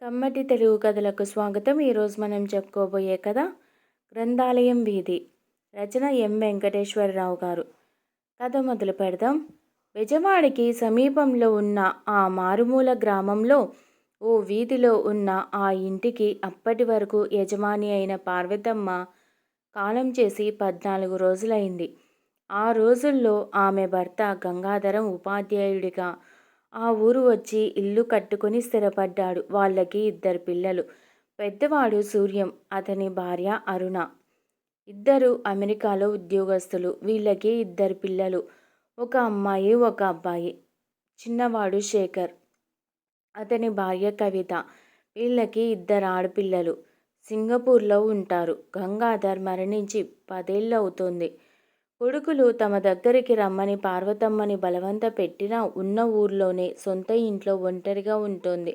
కమ్మటి తెలుగు కథలకు స్వాగతం. ఈరోజు మనం చెప్పుకోబోయే కథ గ్రంథాలయం వీధి. రచన ఎం వెంకటేశ్వరరావు గారు. కథ మొదలు పెడదాం. బెజవాడికి సమీపంలో ఉన్న ఆ మారుమూల గ్రామంలో ఓ వీధిలో ఉన్న ఆ ఇంటికి అప్పటి వరకు యజమాని అయిన పార్వతమ్మ కాలం చేసి 14 రోజులైంది. ఆ రోజుల్లో ఆమె భర్త గంగాధరం ఉపాధ్యాయుడిగా ఆ ఊరు వచ్చి ఇల్లు కట్టుకుని స్థిరపడ్డాడు. వాళ్ళకి 2 పిల్లలు. పెద్దవాడు సూర్యం, అతని భార్య అరుణ. ఇద్దరు అమెరికాలో ఉద్యోగస్తులు. వీళ్ళకి 2 పిల్లలు, ఒక అమ్మాయి, ఒక అబ్బాయి. చిన్నవాడు శేఖర్, అతని భార్య కవిత. వీళ్ళకి 2 ఆడపిల్లలు. సింగపూర్లో ఉంటారు. గంగాధర్ మరణించి 10 ఏళ్ళు అవుతోంది. కొడుకులు తమ దగ్గరికి రమ్మని పార్వతమ్మని బలవంత పెట్టినా ఉన్న ఊర్లోనే సొంత ఇంట్లో ఒంటరిగా ఉంటోంది.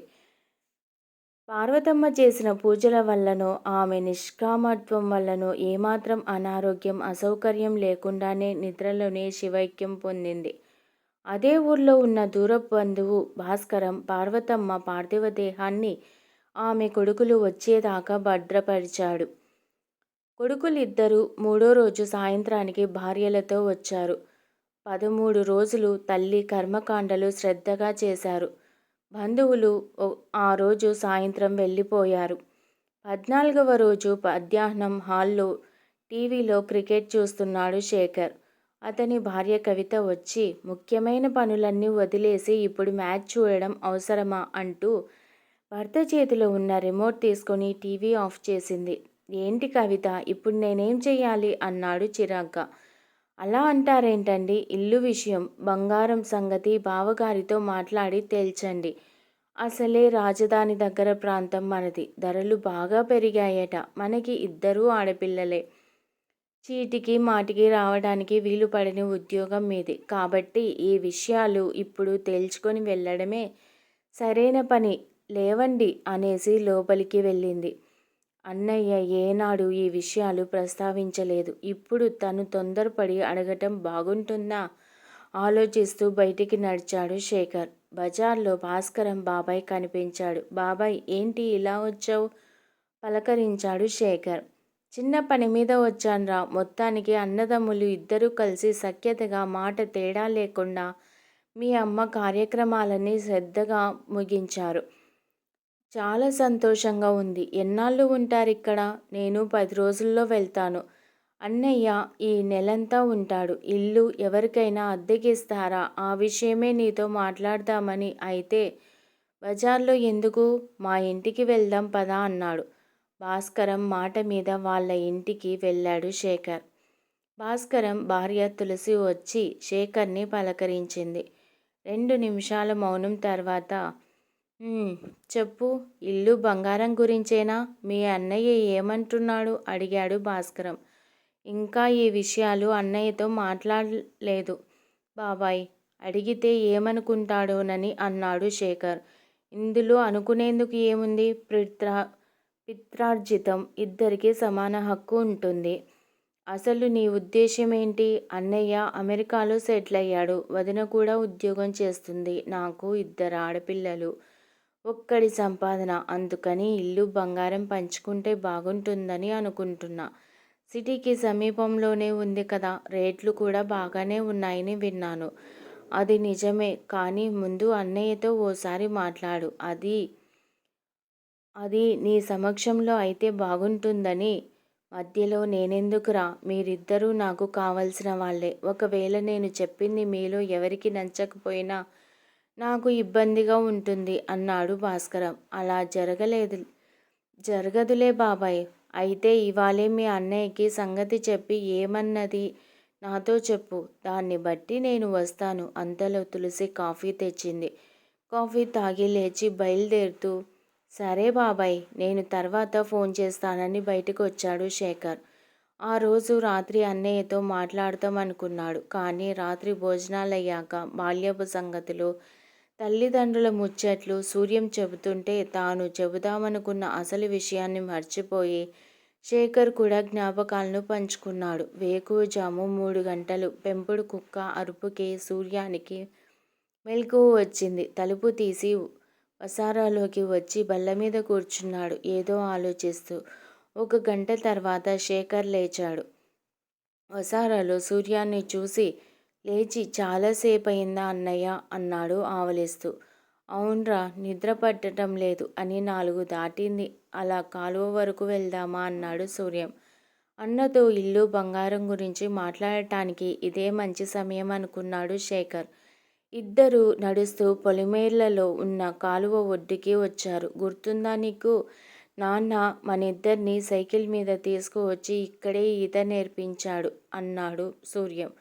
పార్వతమ్మ చేసిన పూజల వల్లనో ఆమె నిష్కామత్వం వల్లనో ఏమాత్రం అనారోగ్యం అసౌకర్యం లేకుండానే నిద్రలోనే శివైక్యం పొందింది. అదే ఊర్లో ఉన్న దూరపు బంధువు భాస్కరం పార్వతమ్మ పార్థివ దేహాన్ని ఆమె కొడుకులు వచ్చేదాకా భద్రపరిచాడు. కొడుకులిద్దరూ 3వ రోజు సాయంత్రానికి భార్యలతో వచ్చారు. 13 రోజులు తల్లి కర్మకాండలు శ్రద్ధగా చేశారు. బంధువులు ఆ రోజు సాయంత్రం వెళ్ళిపోయారు. 14వ రోజు మధ్యాహ్నం హాల్లో టీవీలో క్రికెట్ చూస్తున్నాడు శేఖర్. అతని భార్య కవిత వచ్చి ముఖ్యమైన పనులన్నీ వదిలేసి ఇప్పుడు మ్యాచ్ చూడడం అవసరమా అంటూ భర్త చేతిలో ఉన్న రిమోట్ తీసుకొని టీవీ ఆఫ్ చేసింది. ఏంటి కవిత, ఇప్పుడు నేనేం చెయ్యాలి అన్నాడు చిరాగ్గా. అలా అంటారేంటండి? ఇల్లు విషయం, బంగారం సంగతి బావగారితో మాట్లాడి తేల్చండి. అసలే రాజధాని దగ్గర ప్రాంతం మనది. ధరలు బాగా పెరిగాయట. మనకి 2 ఆడపిల్లలే. చీటికి మాటికి రావడానికి వీలు పడని ఉద్యోగం మీది. కాబట్టి ఈ విషయాలు ఇప్పుడు తేల్చుకొని వెళ్ళడమే సరైన పని. లేవండి అనేసి లోపలికి వెళ్ళింది. అన్నయ్య ఏనాడు ఈ విషయాలు ప్రస్తావించలేదు. ఇప్పుడు తను తొందరపడి అడగటం బాగుంటుందా ఆలోచిస్తూ బయటికి నడిచాడు శేఖర్. బజార్లో భాస్కరం బాబాయ్ కనిపించాడు. బాబాయ్, ఏంటి ఇలా వచ్చావు? పలకరించాడు శేఖర్. చిన్న పని మీద వచ్చాన్రా. మొత్తానికి అన్నదమ్ములు 2 కలిసి సఖ్యతగా మాట తేడా లేకుండా మీ అమ్మ కార్యక్రమాలన్నీ శ్రద్ధగా ముగించారు. చాలా సంతోషంగా ఉంది. ఎన్నాళ్ళు ఉంటారిక్కడ? నేను 10 రోజుల్లో వెళ్తాను. అన్నయ్య ఈ నెలంతా ఉంటాడు. ఇల్లు ఎవరికైనా అద్దెకిస్తారా? ఆ విషయమే నీతో మాట్లాడదామని. అయితే బజార్లో ఎందుకు? మా ఇంటికి వెళ్దాం పదా అన్నాడు. భాస్కరం మాట మీద వాళ్ళ ఇంటికి వెళ్ళాడు శేఖర్. భాస్కరం భార్య తులసి వచ్చి శేఖర్ని పలకరించింది. 2 నిమిషాల మౌనం తర్వాత, చెప్పు, ఇల్లు బంగారం గురించేనా? మీ అన్నయ్య ఏమంటున్నాడు? అడిగాడు భాస్కరం. ఇంకా ఈ విషయాలు అన్నయ్యతో మాట్లాడలేదు బాబాయ్. అడిగితే ఏమనుకుంటాడోనని అన్నాడు శేఖర్. ఇందులో అనుకునేందుకు ఏముంది? పిత్రార్జితం 2కి సమాన హక్కు ఉంటుంది. అసలు నీ ఉద్దేశమేంటి? అన్నయ్య అమెరికాలో సెటిల్ అయ్యాడు. వదిన కూడా ఉద్యోగం చేస్తుంది. నాకు 2 ఆడపిల్లలు, ఒక్కడి సంపాదన. అందుకని ఇల్లు బంగారం పంచుకుంటే బాగుంటుందని అనుకుంటున్నా. సిటీకి సమీపంలోనే ఉంది కదా. రేట్లు కూడా బాగానే ఉన్నాయని విన్నాను. అది నిజమే. కానీ ముందు అన్నయ్యతో ఓసారి మాట్లాడు. అది నీ సమక్షంలో అయితే బాగుంటుందని. మధ్యలో నేనెందుకురా? మీరిద్దరూ నాకు కావలసిన వాళ్ళే. ఒకవేళ నేను చెప్పింది మీలో ఎవరికి నచ్చకపోయినా నాకు ఇబ్బందిగా ఉంటుంది అన్నాడు భాస్కరం. అలా జరగదులే బాబాయ్. అయితే ఇవాళే మీ అన్నయ్యకి సంగతి చెప్పి ఏమన్నది నాతో చెప్పు. దాన్ని బట్టి నేను వస్తాను. అంతలో తులసి కాఫీ తెచ్చింది. కాఫీ తాగి లేచి బయలుదేరుతూ, సరే బాబాయ్, నేను తర్వాత ఫోన్ చేస్తానని బయటకు వచ్చాడు శేఖర్. ఆ రోజు రాత్రి అన్నయ్యతో మాట్లాడతామనుకున్నాడు. కానీ రాత్రి భోజనాలయ్యాక బాల్యపు సంగతులు, తల్లిదండ్రుల ముచ్చట్లు సూర్యం చెబుతుంటే తాను చెబుదామనుకున్న అసలు విషయాన్ని మర్చిపోయి శేఖర్ కూడా జ్ఞాపకాలను పంచుకున్నాడు. వేకువజాము 3 గంటలు. పెంపుడు కుక్క అరుపుకి సూర్యానికి మెలకువ వచ్చింది. తలుపు తీసి వసారాలోకి వచ్చి బల్ల మీద కూర్చున్నాడు ఏదో ఆలోచిస్తూ. 1 గంట తర్వాత శేఖర్ లేచాడు. వసారాలో సూర్యాన్ని చూసి లేచి చాలాసేపయిందా అన్నయ్య అన్నాడు ఆవలిస్తూ. అవున్రా, నిద్ర పట్టటం లేదు అని 4 దాటింది. అలా కాలువ వరకు వెళ్దామా అన్నాడు సూర్యం. అన్నతో ఇల్లు బంగారం గురించి మాట్లాడటానికి ఇదే మంచి సమయం అనుకున్నాడు శేఖర్. ఇద్దరూ నడుస్తూ పొలిమేర్లలో ఉన్న కాలువ ఒడ్డుకి వచ్చారు. గుర్తుందా నీకు? నాన్న మనిద్దరినీ సైకిల్ మీద తీసుకువచ్చి ఇక్కడే ఈత నేర్పించాడు అన్నాడు సూర్యం.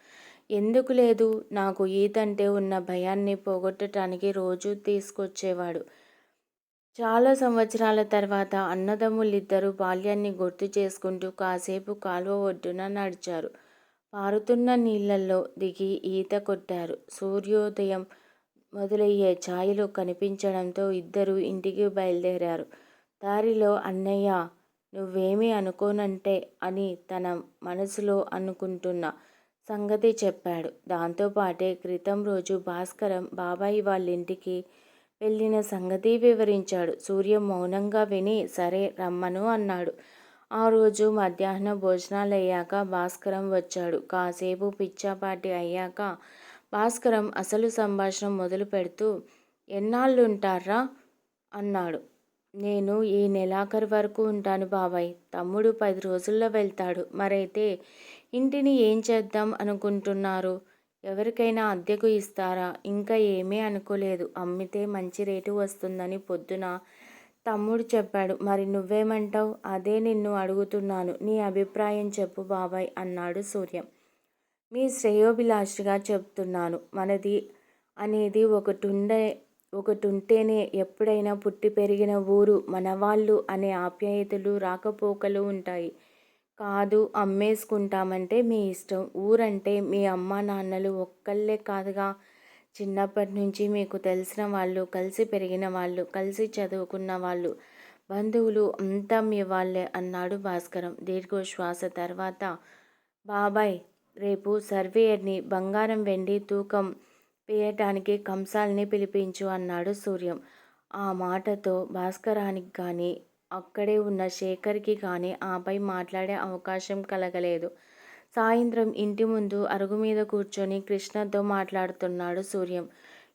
ఎందుకు లేదు? నాకు ఈతంటే ఉన్న భయాన్ని పోగొట్టడానికి రోజూ తీసుకొచ్చేవాడు. చాలా సంవత్సరాల తర్వాత అన్నదమ్ములిద్దరూ బాల్యాన్ని గుర్తు చేసుకుంటూ కాసేపు కాలువ ఒడ్డున నడిచారు. పారుతున్న నీళ్ళల్లో దిగి ఈత కొట్టారు. సూర్యోదయం మొదలయ్యే ఛాయలు కనిపించడంతో ఇద్దరూ ఇంటికి బయలుదేరారు. దారిలో అన్నయ్య నువ్వేమీ అనుకోనంటే అని తన మనసులో అనుకుంటున్న సంగతి చెప్పాడు. దాంతోపాటే క్రితం రోజు భాస్కరం బాబాయి వాళ్ళింటికి వెళ్ళిన సంగతి వివరించాడు. సూర్యం మౌనంగా విని సరే రమ్మను అన్నాడు. ఆ రోజు మధ్యాహ్నం భోజనాలయ్యాక భాస్కరం వచ్చాడు. కాసేపు పిచ్చాపాటి అయ్యాక భాస్కరం అసలు సంభాషణ మొదలు పెడుతూ ఎన్నాళ్ళుంటార్రా అన్నాడు. నేను ఈ నెలాఖరు వరకు ఉంటాను బాబాయ్. తమ్ముడు 10 రోజుల్లో వెళ్తాడు. మరైతే ఇంటిని ఏం చేద్దాం అనుకుంటున్నారు? ఎవరికైనా అద్దెకు ఇస్తారా? ఇంకా ఏమీ అనుకోలేదు. అమ్మితే మంచి రేటు వస్తుందని పొద్దున తమ్ముడు చెప్పాడు. మరి నువ్వేమంటావ్? అదే నిన్ను అడుగుతున్నాను. నీ అభిప్రాయం చెప్పు బాబాయ్ అన్నాడు సూర్యం. మీ శ్రేయోభిలాషిగా చెప్తున్నాను. మనది అనేది ఒకటుంటేనే ఎప్పుడైనా పుట్టి పెరిగిన ఊరు, మనవాళ్ళు అనే ఆప్యాయతలు రాకపోకలు ఉంటాయి. కాదు అమ్మేసుకుంటామంటే మీ ఇష్టం. ఊరంటే మీ అమ్మా నాన్నలు ఒక్కళ్ళే కాదుగా. చిన్నప్పటి నుంచి మీకు తెలిసిన వాళ్ళు, కలిసి పెరిగిన వాళ్ళు, కలిసి చదువుకున్న వాళ్ళు, బంధువులు అంతా మీ వాళ్ళే అన్నాడు భాస్కరం దీర్ఘశ్వాస తర్వాత. బాబాయ్, రేపు సర్వేయర్ని బంగారం వెండి తూకం వేయటానికి కంసాల్ని పిలిపించు అన్నాడు సూర్యం. ఆ మాటతో భాస్కరానికి కానీ అక్కడే ఉన్న శేఖర్కి కానీ ఆపై మాట్లాడే అవకాశం కలగలేదు. సాయంత్రం ఇంటి ముందు అరుగు మీద కూర్చొని కృష్ణతో మాట్లాడుతున్నాడు సూర్యం.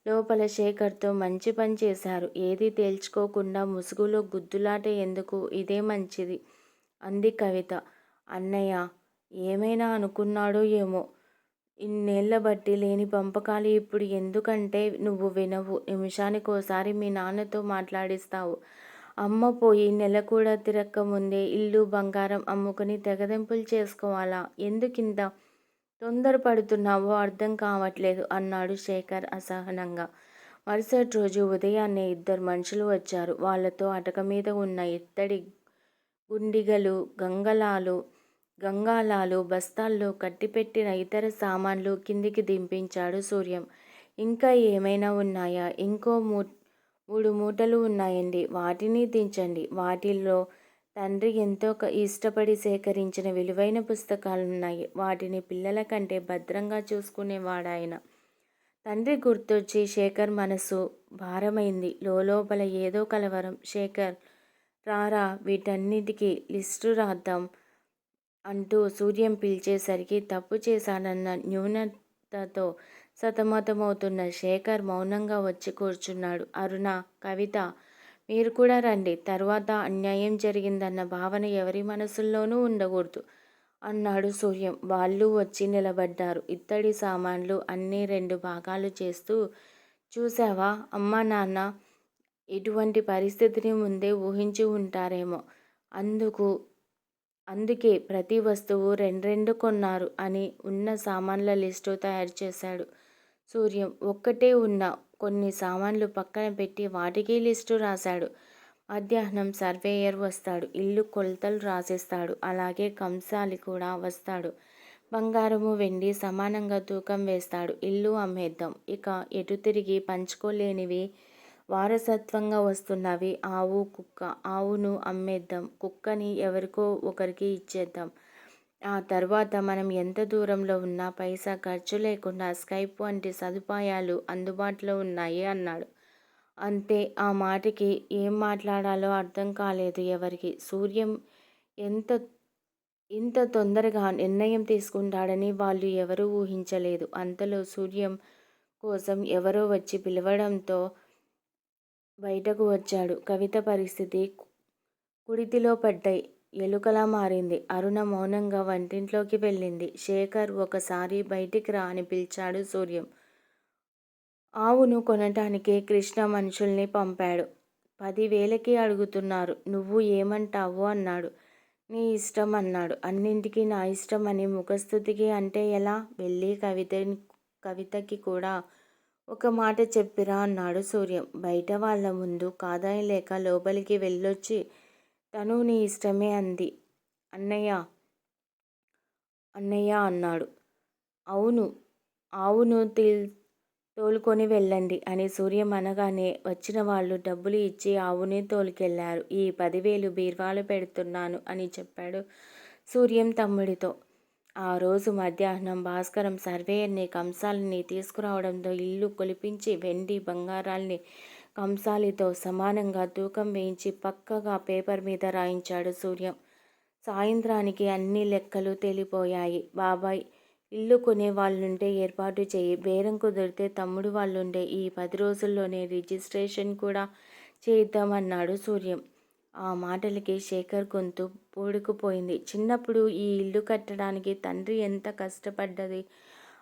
లోపల శేఖర్తో మంచి పని చేశారు. ఏదీ తేల్చుకోకుండా ముసుగులో గుద్దులాట ఎందుకు? ఇదే మంచిది అంది కవిత. అన్నయ్య ఏమైనా అనుకున్నాడో ఏమో. ఇన్నేళ్ల బట్టి లేని పంపకాలు ఇప్పుడు ఎందుకంటే నువ్వు వినవు. నిమిషానికోసారి మీ నాన్నతో మాట్లాడిస్తావు. అమ్మ పోయి నెల కూడా తిరక్కముందే ఇల్లు బంగారం అమ్ముకుని తెగదెంపులు చేసుకోవాలా? ఎందుకింత తొందరపడుతున్నావో అర్థం కావట్లేదు అన్నాడు శేఖర్ అసహనంగా. మరుసటి రోజు ఉదయాన్నే 2 మనుషులు వచ్చారు. వాళ్లతో అటక మీద ఉన్న ఇత్తడి గుండిగలు, గంగాలాలు, బస్తాల్లో కట్టిపెట్టిన ఇతర సామాన్లు కిందికి దింపించాడు సూర్యం. ఇంకా ఏమైనా ఉన్నాయా? ఇంకో 3 మూటలు ఉన్నాయండి. వాటిని దించండి. వాటిల్లో తండ్రి ఎంతో ఇష్టపడి సేకరించిన విలువైన పుస్తకాలున్నాయి. వాటిని పిల్లల కంటే భద్రంగా చూసుకునేవాడాయన. తండ్రి గుర్తొచ్చి శేఖర్ మనసు భారమైంది. లోపల ఏదో కలవరం. శేఖర్, రారా వీటన్నిటికీ లిస్టు రాద్దాం అంటూ సూర్యం పిలిచేసరికి తప్పు చేశానన్న న్యూనతతో సతమతమవుతున్న శేఖర్ మౌనంగా వచ్చి కూర్చున్నాడు. అరుణ, కవిత మీరు కూడా రండి. తర్వాత అన్యాయం జరిగిందన్న భావన ఎవరి మనసుల్లోనూ ఉండకూడదు అన్నాడు సూర్యం. వాళ్ళు వచ్చి నిలబడ్డారు. ఇత్తడి సామాన్లు అన్నీ 2 భాగాలు చేస్తూ. చూశావా అమ్మా నాన్న ఇటువంటి పరిస్థితిని ముందే ఊహించి ఉంటారేమో. అందుకే ప్రతి వస్తువు 2 కొన్నారు అని ఉన్న సామాన్ల లిస్టు తయారు చేశాడు సూర్యం. ఒక్కటే ఉన్న కొన్ని సామాన్లు పక్కన పెట్టి వాటికి లిస్టు రాశాడు. మధ్యాహ్నం సర్వేయర్ వస్తాడు. ఇల్లు కొలతలు రాసిస్తాడు. అలాగే కంసాలి కూడా వస్తాడు. బంగారము వెండి సమానంగా తూకం వేస్తాడు. ఇల్లు అమ్మేద్దాం. ఇక ఎటు తిరిగి పంచుకోలేనివి, వారసత్వంగా వస్తున్నవి ఆవు, కుక్క. ఆవును అమ్మేద్దాం. కుక్కని ఎవరికో ఒకరికి ఇచ్చేద్దాం. ఆ తర్వాత మనం ఎంత దూరంలో ఉన్నా పైసా ఖర్చు లేకుండా స్కైప్ వంటి సదుపాయాలు అందుబాటులో ఉన్నాయి అన్నాడు. అంతే. ఆ మాటకి ఏం మాట్లాడాలో అర్థం కాలేదు ఎవరికీ. సూర్యం ఎంత ఇంత తొందరగా నిర్ణయం తీసుకుంటాడని వాళ్ళు ఎవరూ ఊహించలేదు. అంతలో సూర్యం కోసం ఎవరో వచ్చి పిలవడంతో బయటకు వచ్చాడు. కవిత పరిస్థితి కుడితిలో పడ్డ ఎలుకలా మారింది. అరుణ మౌనంగా వంటింట్లోకి వెళ్ళింది. శేఖర్ ఒకసారి బయటికి రా అని పిలిచాడు సూర్యం. ఆవును కొనటానికి కృష్ణ మనుషుల్ని పంపాడు. 10,000కి అడుగుతున్నారు. నువ్వు ఏమంటావు అన్నాడు. నీ ఇష్టం అన్నాడు. అన్నింటికీ నా ఇష్టం అని ముఖస్తుతికి అంటే ఎలా? వెళ్ళి కవితకి కూడా ఒక మాట చెప్పిరా అన్నాడు సూర్యం. బయట వాళ్ళ ముందు కాదనలేక లోపలికి వెళ్ళొచ్చి తను నీ ఇష్టమే అంది. అన్నయ్య అన్నయ్య అన్నాడు. అవును ఆవును తోలుకొని వెళ్ళండి అని సూర్యం అనగానే వచ్చిన వాళ్ళు డబ్బులు ఇచ్చి ఆవుని తోలుకెళ్లారు. ఈ 10,000 బీరువాలో పెడుతున్నాను అని చెప్పాడు సూర్యం తమ్ముడితో. ఆ రోజు మధ్యాహ్నం భాస్కరం సర్వేయర్ని కంసాలిని తీసుకురావడంతో ఇల్లు కొలిపించి వెండి బంగారాల్ని కంసాలితో సమానంగా తూకం వేయించి పక్కగా పేపర్ మీద రాయించాడు సూర్యం. సాయంత్రానికి అన్ని లెక్కలు తేలిపోయాయి. బాబాయ్ ఇల్లు కొనే వాళ్ళుంటే ఏర్పాటు చెయ్యి. బేరం కుదిరితే తమ్ముడు వాళ్ళుండే ఈ 10 రోజుల్లోనే రిజిస్ట్రేషన్ కూడా చేయిద్దామన్నాడు సూర్యం. ఆ మాటలకి శేఖర్ గొంతు పూడుకుపోయింది. చిన్నప్పుడు ఈ ఇల్లు కట్టడానికి తండ్రి ఎంత కష్టపడ్డది.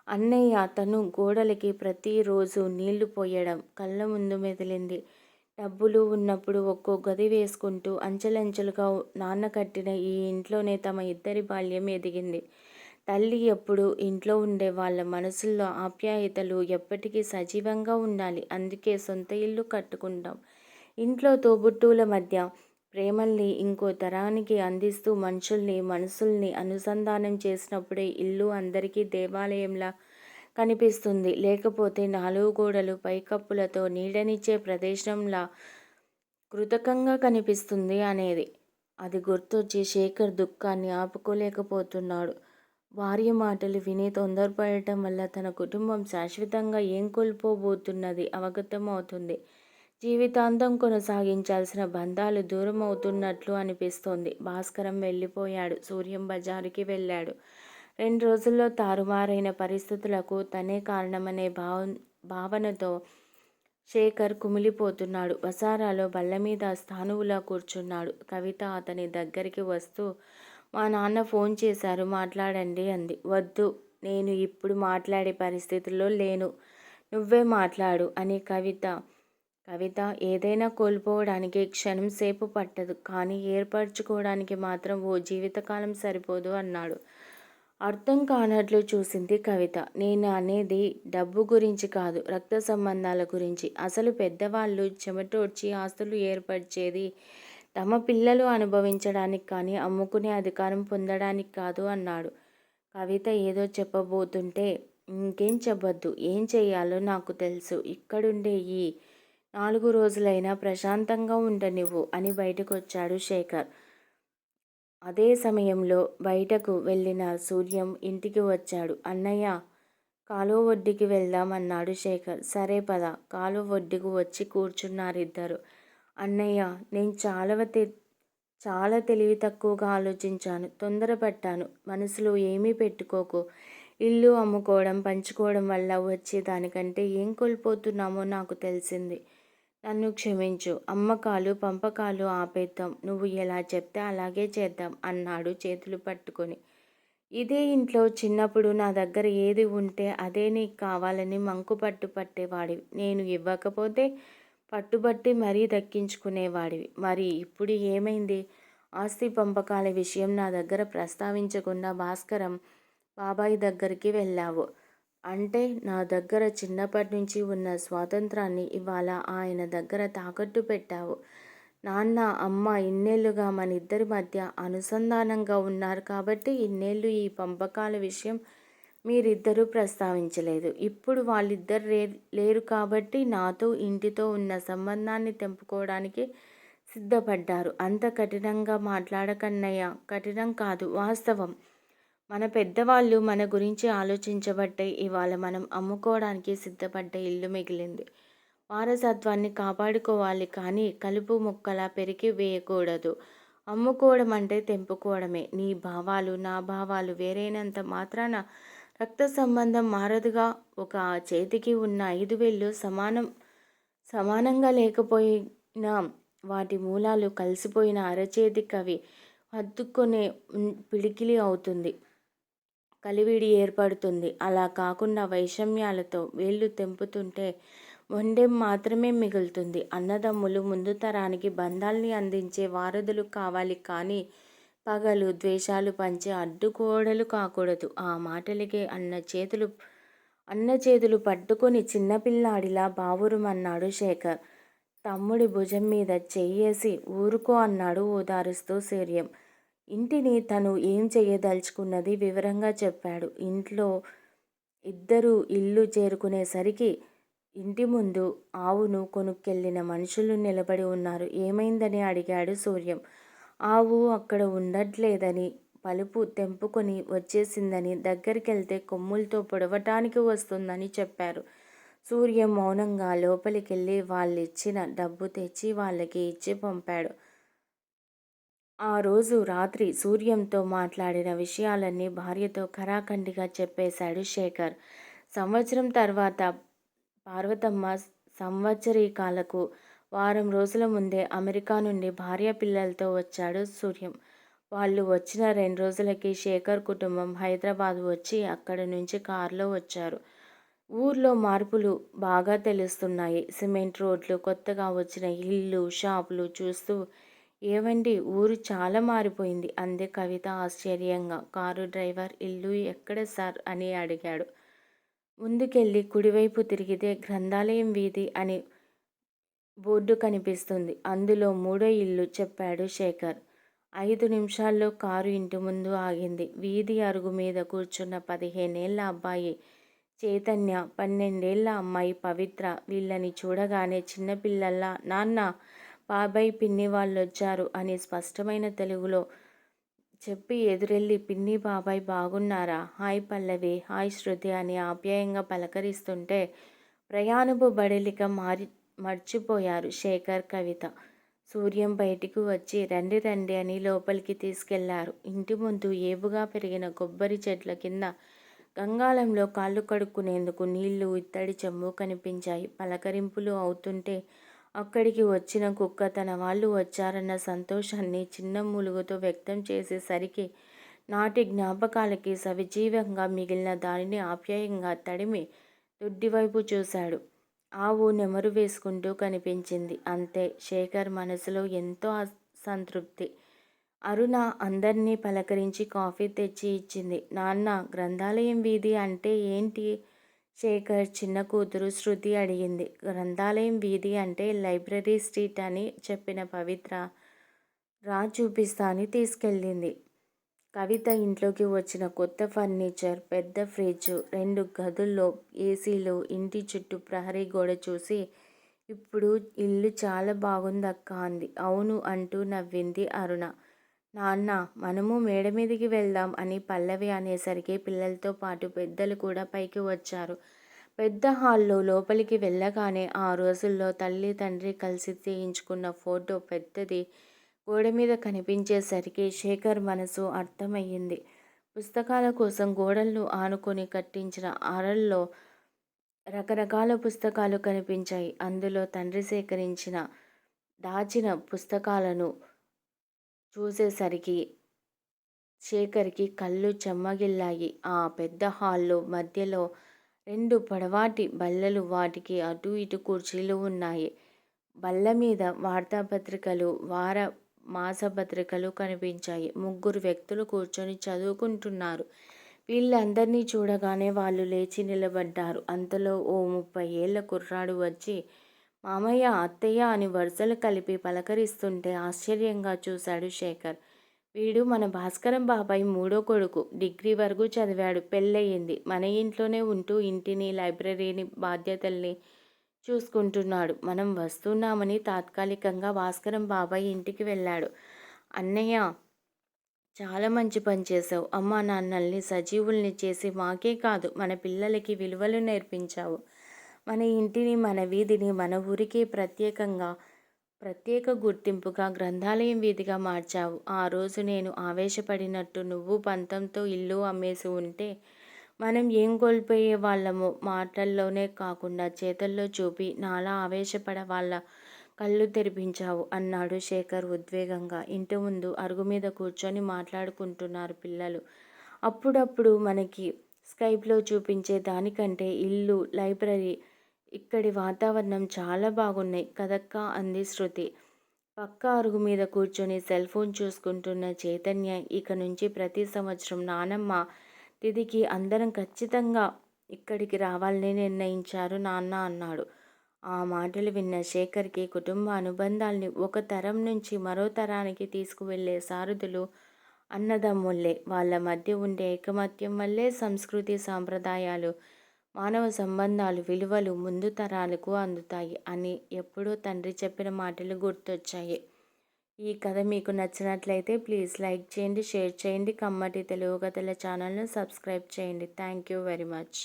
అన్నయ్య తను గోడలకి ప్రతిరోజు నీళ్లు పోయడం కళ్ళ ముందు మెదిలింది. డబ్బులు ఉన్నప్పుడు ఒక్కో గది వేసుకుంటూ అంచెలంచెలుగా నాన్న కట్టిన ఈ ఇంట్లోనే తమ ఇద్దరి బాల్యం ఎదిగింది. తల్లి ఎప్పుడు ఇంట్లో ఉండే వాళ్ళ మనసుల్లో ఆప్యాయతలు ఎప్పటికీ సజీవంగా ఉండాలి. అందుకే సొంత ఇల్లు కట్టుకుంటాం. ఇంట్లో తోబుట్టువుల మధ్య ప్రేమల్ని ఇంకో తరానికి అందిస్తూ మనసుల్ని అనుసంధానం చేసినప్పుడే ఇల్లు అందరికీ దేవాలయంలా కనిపిస్తుంది. లేకపోతే 4 గోడలు పైకప్పులతో నీడనిచ్చే ప్రదేశంలా కృతకంగా కనిపిస్తుంది అనేది. అది గుర్తొచ్చి శేఖర్ దుఃఖాన్ని ఆపుకోలేకపోతున్నాడు. భార్య మాటలు విని తొందరపడటం వల్ల తన కుటుంబం శాశ్వతంగా ఏం కోల్పోబోతున్నది అవగతమవుతుంది. జీవితాంతం కొనసాగించాల్సిన బంధాలు దూరం అవుతున్నట్లు అనిపిస్తోంది. భాస్కరం వెళ్ళిపోయాడు. సూర్యం బజారుకి వెళ్ళాడు. 2 రోజుల్లో తారుమారైన పరిస్థితులకు తనే కారణమనే భావనతో శేఖర్ కుమిలిపోతున్నాడు. వసారాలో బల్లమీద స్థాణువులా కూర్చున్నాడు. కవిత అతని దగ్గరికి వస్తూ మా నాన్న ఫోన్ చేశారు మాట్లాడండి అంది. వద్దు, నేను ఇప్పుడు మాట్లాడే పరిస్థితిలో లేను, నువ్వే మాట్లాడు అని కవిత ఏదైనా కోల్పోవడానికి క్షణం సేపు పట్టదు, కానీ ఏర్పరచుకోవడానికి మాత్రం ఓ జీవితకాలం సరిపోదు అన్నాడు. అర్థం కానట్లు చూసింది కవిత. నేను అనేది డబ్బు గురించి కాదు, రక్త సంబంధాల గురించి. అసలు పెద్దవాళ్ళు చెమటోడ్చి ఆస్తులు ఏర్పరిచేది తమ పిల్లలు అనుభవించడానికి కానీ అమ్ముకునే అధికారం పొందడానికి కాదు అన్నాడు. కవిత ఏదో చెప్పబోతుంటే ఇంకేం చెప్పొద్దు, ఏం చెయ్యాలో నాకు తెలుసు, ఇక్కడుండే ఈ 4 రోజులైనా ప్రశాంతంగా ఉండనివ్వు అని బయటకొచ్చాడు శేఖర్. అదే సమయంలో బయటకు వెళ్ళిన సూర్యం ఇంటికి వచ్చాడు. అన్నయ్య కాలువ ఒడ్డుకి వెళ్దాం అన్నాడు శేఖర్. సరే పద. కాలువ ఒడ్డుకు వచ్చి కూర్చున్నారిద్దరు. అన్నయ్య నేను చాలా తెలివి తక్కువగా ఆలోచించాను, తొందరపడ్డాను. మనసులో ఏమీ పెట్టుకోకు. ఇల్లు అమ్ముకోవడం పంచుకోవడం వల్ల వచ్చే దానికంటే ఏం కోల్పోతున్నామో నాకు తెలిసింది. నన్ను క్షమించు. అమ్మకాలు పంపకాలు ఆపేద్దాం. నువ్వు ఎలా చెప్తే అలాగే చేద్దాం అన్నాడు చేతులు పట్టుకొని. ఇదే ఇంట్లో చిన్నప్పుడు నా దగ్గర ఏది ఉంటే అదే నీకు కావాలని మంకుపట్టు పట్టేవాడివి. నేను ఇవ్వకపోతే పట్టుబట్టి మరీ దక్కించుకునేవాడివి. మరి ఇప్పుడు ఏమైంది? ఆస్తి పంపకాల విషయం నా దగ్గర ప్రస్తావించకుండా భాస్కరం బాబాయ్ దగ్గరికి వెళ్ళావు. అంటే నా దగ్గర చిన్నప్పటి నుంచి ఉన్న స్వాతంత్రాన్ని ఇవాళ ఆయన దగ్గర తాకట్టు పెట్టావు. నాన్న అమ్మ ఇన్నేళ్లుగా మనిద్దరి మధ్య అనుసంధానంగా ఉన్నారు కాబట్టి ఇన్నేళ్లు ఈ పంపకాల విషయం మీరిద్దరూ ప్రస్తావించలేదు. ఇప్పుడు వాళ్ళిద్దరు లేరు కాబట్టి నాతో ఇంటితో ఉన్న సంబంధాన్ని తెంపుకోవడానికి సిద్ధపడ్డారు. అంత కఠినంగా మాట్లాడకన్నయ్య. కఠినం కాదు, వాస్తవం. మన పెద్దవాళ్ళు మన గురించి ఆలోచించబట్టే ఇవాళ మనం అమ్ముకోవడానికి సిద్ధపడ్డ ఇల్లు మిగిలింది. వారసత్వాన్ని కాపాడుకోవాలి కానీ కలుపు మొక్కలా పెరికి వేయకూడదు. అమ్ముకోవడం అంటే తెంపుకోవడమే. నీ భావాలు, నా భావాలు వేరైనంత మాత్రాన రక్త సంబంధం మారదుగా. ఒక చేతికి ఉన్న 5 వేళ్ళు సమానంగా లేకపోయినా వాటి మూలాలు కలిసిపోయిన అరచేతి కవి హత్తుకునే పిడికిలి అవుతుంది. కలివిడి ఏర్పడుతుంది. అలా కాకుండా వైషమ్యాలతో వేళ్ళు తెంపుతుంటే మొండెం మాత్రమే మిగులుతుంది. అన్నదమ్ములు ముందు తరానికి బంధాల్ని అందించే వారధులు కావాలి కానీ పగలు, ద్వేషాలు పంచే అడ్డుగోడలు కాకూడదు. ఆ మాటలకే అన్న చేతులు పట్టుకొని చిన్నపిల్లాడిలా బావురుమన్నాడు శేఖర్. తమ్ముడి భుజం మీద చెయ్యేసి ఊరుకో అన్నాడు ఓదారుస్తూ సూర్యం. ఇంటిని తను ఏం చెయ్యదలుచుకున్నది వివరంగా చెప్పాడు. ఇద్దరూ ఇల్లు చేరుకునేసరికి ఇంటి ముందు ఆవును కొనుక్కెళ్ళిన మనుషులు నిలబడి ఉన్నారు. ఏమైందని అడిగాడు సూర్యం. ఆవు అక్కడ ఉండట్లేదని, పలుపు తెంపుకొని వచ్చేసిందని, దగ్గరికెళ్తే కొమ్ముల్తో పొడవటానికి వస్తుందని చెప్పారు. సూర్యం మౌనంగా లోపలికెళ్ళి వాళ్ళిచ్చిన డబ్బు తెచ్చి వాళ్ళకి ఇచ్చి పంపాడు. ఆ రోజు రాత్రి సూర్యంతో మాట్లాడిన విషయాలన్నీ భార్యతో ఖరాఖండిగా చెప్పేశాడు శేఖర్. సంవత్సరం తర్వాత పార్వతమ్మ సంవత్సరీకాలకు వారం రోజుల ముందే అమెరికా నుండి భార్య పిల్లలతో వచ్చాడు సూర్యం. వాళ్ళు వచ్చిన 2 రోజులకి శేఖర్ కుటుంబం హైదరాబాద్ వచ్చి అక్కడి నుంచి కారులో వచ్చారు. ఊర్లో మార్పులు బాగా తెలుస్తున్నాయి. సిమెంట్ రోడ్లు, కొత్తగా వచ్చిన ఇళ్ళు, షాపులు చూస్తూ ఏవండీ, ఊరు చాలా మారిపోయింది అంది కవిత ఆశ్చర్యంగా. కారు డ్రైవర్ ఇల్లు ఎక్కడ సార్ అని అడిగాడు. ముందుకెళ్ళి కుడివైపు తిరిగితే గ్రంథాలయం వీధి అని బోర్డు కనిపిస్తుంది. అందులో 3వ ఇల్లు చెప్పాడు శేఖర్. 5 నిమిషాల్లో కారు ఇంటి ముందు ఆగింది. వీధి అరుగు మీద కూర్చున్న 15 ఏళ్ల అబ్బాయి చైతన్య, 12 ఏళ్ల అమ్మాయి పవిత్ర వీళ్ళని చూడగానే చిన్నపిల్లల్లా నాన్నా, బాబాయ్, పిన్ని వాళ్ళొచ్చారు అని స్పష్టమైన తెలుగులో చెప్పి ఎదురెళ్ళి పిన్ని, బాబాయ్ బాగున్నారా, హాయ్ పల్లవి, హాయ్ శృతి అని ఆప్యాయంగా పలకరిస్తుంటే ప్రయాణపు బడలిక మర్చిపోయారు శేఖర్, కవిత. సూర్యం బయటికి వచ్చి రండి రండి అని లోపలికి తీసుకెళ్లారు. ఇంటి ముందు ఏపుగా పెరిగిన కొబ్బరి చెట్ల కింద గంగాళంలో కాళ్ళు కడుక్కునేందుకు నీళ్లు, ఇత్తడి చెంబు కనిపించాయి. పలకరింపులు అవుతుంటే అక్కడికి వచ్చిన కుక్క తన వాళ్ళు వచ్చారన్న సంతోషాన్ని చిన్న మూలుగుతో వ్యక్తం చేసేసరికి నాటి జ్ఞాపకాలకి సజీవంగా మిగిలిన దానిని ఆప్యాయంగా తడిమి దొడ్డివైపు చూశాడు. ఆవు నెమరు వేసుకుంటూ కనిపించింది. అంతే. శేఖర్ మనసులో ఎంతో సంతృప్తి. అరుణ అందర్నీ పలకరించి కాఫీ తెచ్చి ఇచ్చింది. నాన్న, గ్రంథాలయం వీధి అంటే ఏంటి? శేఖర్ చిన్న కూతురు శృతి అడిగింది. గ్రంథాలయం వీధి అంటే లైబ్రరీ స్ట్రీట్ అని చెప్పిన పవిత్ర రా చూపిస్తా అని తీసుకెళ్ళింది. కవిత ఇంట్లోకి వచ్చిన కొత్త ఫర్నిచర్, పెద్ద ఫ్రిడ్జ్, 2 గదుల్లో ఏసీలు, ఇంటి చుట్టూ ప్రహరీ గోడ చూసి ఇప్పుడు ఇల్లు చాలా బాగుందక్కా అంది. అవును అంటూ నవ్వింది అరుణ. నాన్న, మనము మేడ మీదికి వెళ్దాం అని పల్లవి అనేసరికి పిల్లలతో పాటు పెద్దలు కూడా పైకి వచ్చారు. పెద్ద హాల్లో లోపలికి వెళ్ళగానే ఆ రోజుల్లో తల్లి తండ్రి కలిసి తీయించుకున్న ఫోటో పెద్దది గోడ మీద కనిపించేసరికి శేఖర్ మనసు అర్థమయ్యింది. పుస్తకాల కోసం గోడలను ఆనుకొని కట్టించిన అరల్లో రకరకాల పుస్తకాలు కనిపించాయి. అందులో తండ్రి సేకరించిన దాచిన పుస్తకాలను చూసేసరికి శేఖర్కి కళ్ళు చెమ్మగిల్లాయి. ఆ పెద్ద హాల్లో మధ్యలో 2 పొడవాటి బల్లలు, వాటికి అటూ ఇటూ కుర్చీలు ఉన్నాయి. బల్ల మీద వార్తాపత్రికలు, మాసపత్రికలు కనిపించాయి. 3 వ్యక్తులు కూర్చొని చదువుకుంటున్నారు. వీళ్ళందర్నీ చూడగానే వాళ్ళు లేచి నిలబడ్డారు. అంతలో ఓ 30 ఏళ్ల కుర్రాడు వచ్చి మామయ్య, అత్తయ్య అని వరుసలు కలిపి పలకరిస్తుంటే ఆశ్చర్యంగా చూశాడు శేఖర్. వీడు మన భాస్కరం బాబాయ్ 3వ కొడుకు. డిగ్రీ వరకు చదివాడు. పెళ్ళయింది. మన ఇంట్లోనే ఉంటూ ఇంటిని, లైబ్రరీని, బాధ్యతల్ని చూసుకుంటున్నాడు. మనం వస్తున్నామని తాత్కాలికంగా భాస్కరం బాబాయ్ ఇంటికి వెళ్ళాడు. అన్నయ్య, చాలా మంచి పని చేశావు. అమ్మా నాన్నల్ని సజీవుల్ని చేసి మాకే కాదు మన పిల్లలకి విలువలు నేర్పించావు. మన ఇంటిని, మన వీధిని, మన ఊరికి ప్రత్యేక గుర్తింపుగా గ్రంథాలయం వీధిగా మార్చావు. ఆ రోజు నేను ఆవేశపడినట్టు నువ్వు పంతంతో ఇల్లు అమ్మేసి ఉంటే మనం ఏం కోల్పోయే వాళ్ళమో మాటల్లోనే కాకుండా చేతల్లో చూపి నాలా ఆవేశపడ వాళ్ళ కళ్ళు తెరిపించావు అన్నాడు శేఖర్ ఉద్వేగంగా. ఇంటి ముందు అరుగు మీద కూర్చొని మాట్లాడుకుంటున్నారు పిల్లలు. అప్పుడప్పుడు మనకి స్కైప్లో చూపించే దానికంటే ఇల్లు, లైబ్రరీ, ఇక్కడి వాతావరణం చాలా బాగున్నాయి కదక్కా అంది శృతి. పక్క అరుగు మీద కూర్చొని సెల్ ఫోన్ చూసుకుంటున్న చైతన్య ఇక నుంచి ప్రతి సంవత్సరం నానమ్మ తిథికి అందరం ఖచ్చితంగా ఇక్కడికి రావాలని నిర్ణయించారు నాన్న అన్నాడు. ఆ మాటలు విన్న శేఖర్కి కుటుంబ అనుబంధాల్ని ఒక తరం నుంచి మరో తరానికి తీసుకువెళ్ళే సారథులు అన్నదమ్ముళ్ళే. వాళ్ళ మధ్య ఉండే ఐకమత్యం వల్లే సంస్కృతి, సాంప్రదాయాలు, మానవ సంబంధాలు, విలువలు ముందు తరాలకు అందుతాయి అని ఎప్పుడో తండ్రి చెప్పిన మాటలు గుర్తొచ్చాయి. ఈ కథ మీకు నచ్చినట్లయితే ప్లీజ్ లైక్ చేయండి, షేర్ చేయండి. కమ్మటి తెలుగు కథల ఛానల్ను సబ్స్క్రైబ్ చేయండి. Thank you very much.